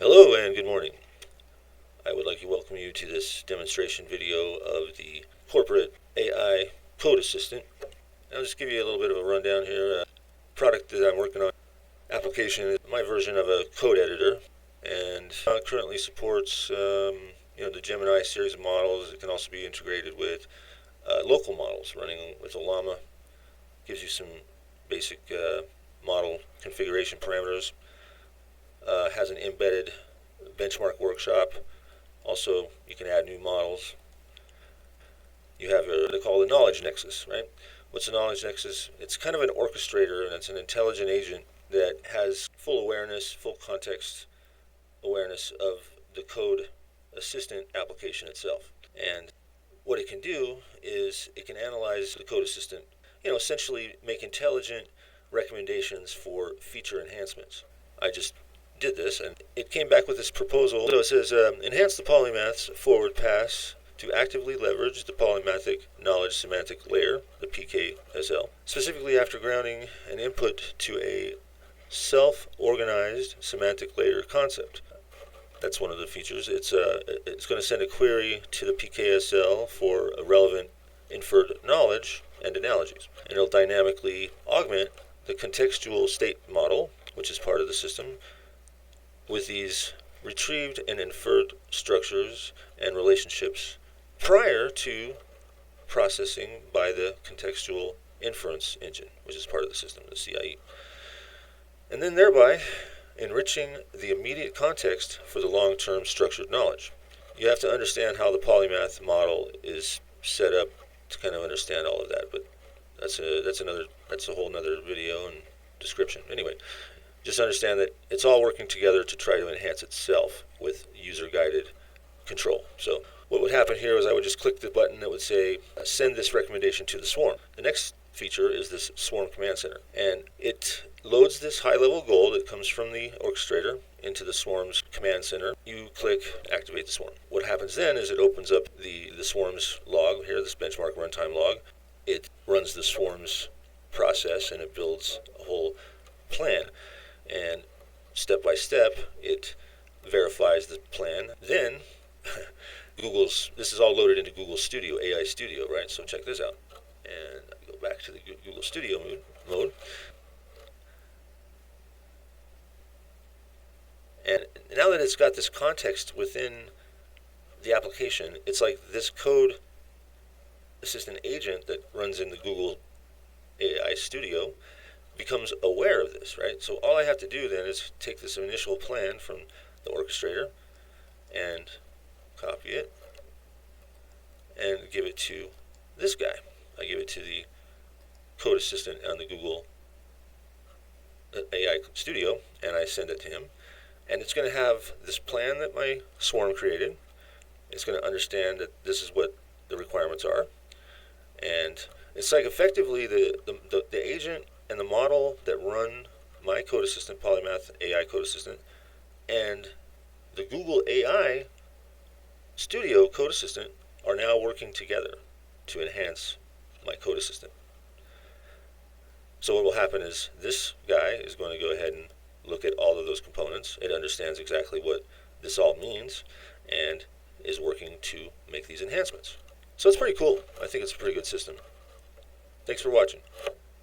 Hello and good morning. I would like to welcome you to this demonstration video of the corporate AI code assistant. I'll just give you a little bit of a rundown here. Product that I'm working on, application is my version of a code editor, and currently supports the Gemini series of models. It can also be integrated with local models running with a llama. Gives you some basic model configuration parameters. Has an embedded benchmark workshop. Also, you can add new models. You have what they call the knowledge nexus, right? What's a knowledge nexus? It's kind of an orchestrator, and it's an intelligent agent that has full awareness, full context awareness of the code assistant application itself. And what it can do is it can analyze the code assistant, essentially make intelligent recommendations for feature enhancements. I just did this, and it came back with this proposal. So it says, enhance the polymath's forward pass to actively leverage the polymathic knowledge semantic layer, the PKSL, specifically after grounding an input to a self-organized semantic layer concept. That's one of the features. It's going to send a query to the PKSL for a relevant inferred knowledge and analogies. And it'll dynamically augment the contextual state model, which is part of the system, with these retrieved and inferred structures and relationships prior to processing by the contextual inference engine, which is part of the system, the CIE. And then thereby enriching the immediate context for the long-term structured knowledge. You have to understand how the polymath model is set up to kind of understand all of that, but that's a whole nother video and description. Anyway, just understand that it's all working together to try to enhance itself with user-guided control. So what would happen here is I would just click the button that would say, send this recommendation to the swarm. The next feature is this swarm command center. And it loads this high-level goal that comes from the orchestrator into the swarm's command center. You click activate the swarm. What happens then is it opens up the swarm's log here, this benchmark runtime log. It runs the swarm's process, and it builds a whole plan. And step by step, it verifies the plan. Then, this is all loaded into Google Studio, AI Studio, right? So check this out. And I go back to the Google Studio mode. And now that it's got this context within the application, it's like this code assistant agent that runs in the Google AI Studio becomes aware of this, right? So all I have to do then is take this initial plan from the orchestrator and copy it and give it to this guy. I give it to the code assistant on the Google AI Studio, and I send it to him. And it's going to have this plan that my swarm created. It's going to understand that this is what the requirements are. And it's like effectively the agent and the model that run my code assistant, Polymath AI code assistant, and the Google AI Studio code assistant are now working together to enhance my code assistant. So what will happen is this guy is going to go ahead and look at all of those components. It understands exactly what this all means and is working to make these enhancements. So it's pretty cool. I think it's a pretty good system. Thanks for watching.